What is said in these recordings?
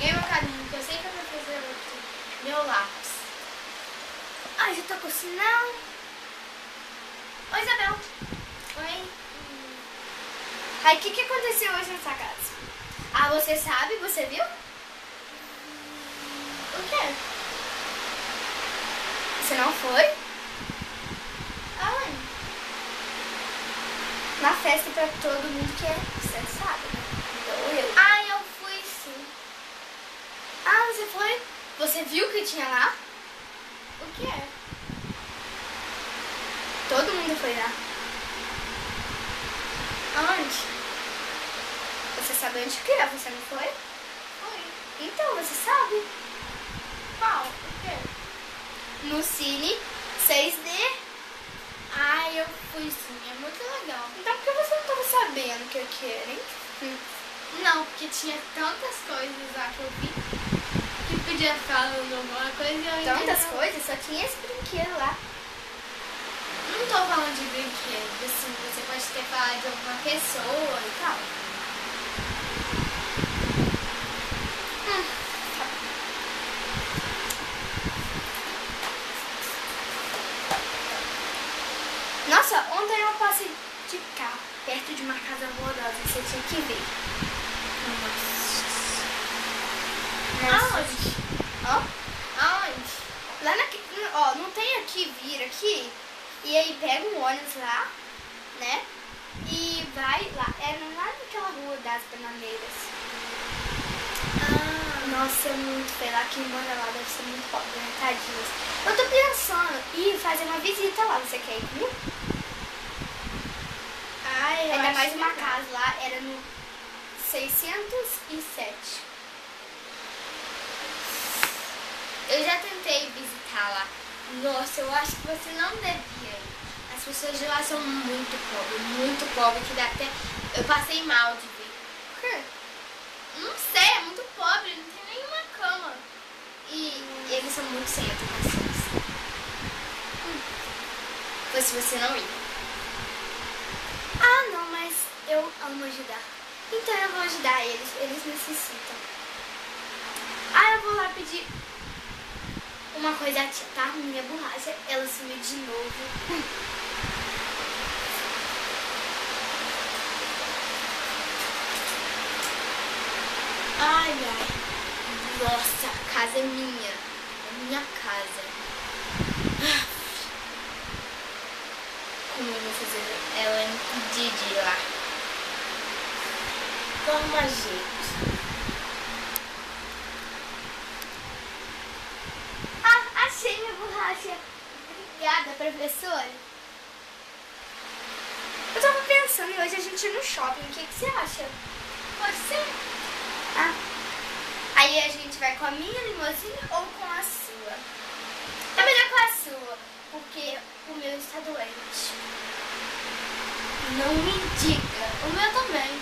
peguei meu caderno, que eu sei que eu vou fazer outro. Meu lápis. Ai, já tô com sinal. Oi, Isabel. Oi. Ai, o que aconteceu hoje na sua casa? Ah, você sabe? Você viu? O quê? Você não foi? Aonde? Na festa pra todo mundo que é, você sabe, né? Então eu. Ah, eu fui sim. Ah, você foi? Você viu o que tinha lá? O quê? Todo mundo foi lá. Aonde? Você sabe onde que é? Você não foi? Foi. Então, você sabe. Qual? O quê? No Cine 6D. Ah, eu fui sim. É muito legal. Então por que você não estava sabendo que eu quero, hein? Não, porque tinha tantas coisas lá que eu vi que podia falando alguma coisa e eu ainda Tantas não... coisas, só tinha esse brinquedo lá. Não tô falando de brinquedo, assim, você pode ter falado de alguma pessoa e tal. Nossa, ontem eu passei de carro perto de uma casa horrorosa, você tinha que ver. Nossa. Aonde? Ó, Aonde? lá na... Ó, não tem aqui, vira aqui. E aí pega um ônibus lá, né? E vai lá. É lá naquela rua das Bananeiras. Ah, Nossa, é muito feio. Lá quem mora lá deve ser muito pobre, né? Tadinhas. Eu tô pensando em fazer uma visita lá. Você quer ir comigo? ai, eu Ainda acho mais uma legal. casa lá, era no 607. Eu já tentei visitar lá. Nossa, eu acho que você não devia ir. As pessoas de lá são muito pobres, que dá até... Eu passei mal de ver. Por quê? Não sei, é muito pobre, não tem nenhuma cama. E eles são muito sem educação. Pois se você não ir. Ah, não, mas eu amo ajudar. Então eu vou ajudar eles, eles necessitam. Ah, eu vou lá pedir uma coisa à tia, tá? Minha borracha, ela sumiu de novo. Ai, ai. Nossa, a casa é minha. É minha casa. Como eu vou fazer ela impedir de ir lá? Toma jeito. Ah, achei minha borracha. Obrigada, professora. Eu tava pensando em hoje a gente ir no shopping, o que você acha? Pode ser? Ah, aí a gente vai com a minha limusine ou com a sua? É melhor com a sua, porque o meu está doente. Não me diga. O meu também.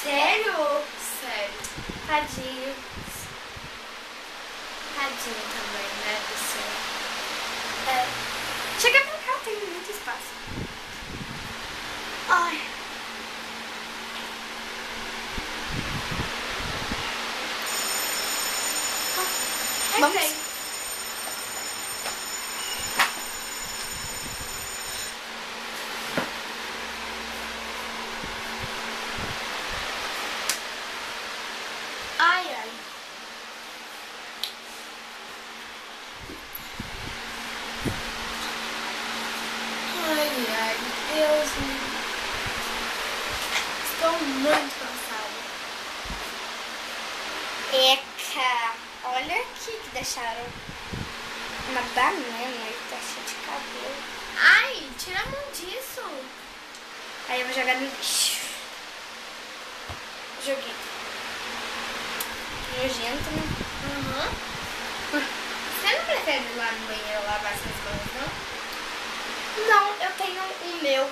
Sério? Sério. Tadinho. Tadinho também, né, pessoal? É. Chega pra cá, tem muito espaço. Ai. Vamos. Entrei. Ai, ai. Ai, ai, Deus me... Estou muito cansada. Eca. Olha aqui que deixaram uma banana e tá cheio de cabelo. Ai, tira a mão disso. Aí eu vou jogar no lixo. Joguei. Nojento, né? Você não prefere ir lá no banheiro lavar suas mãos, não? Não, eu tenho o meu.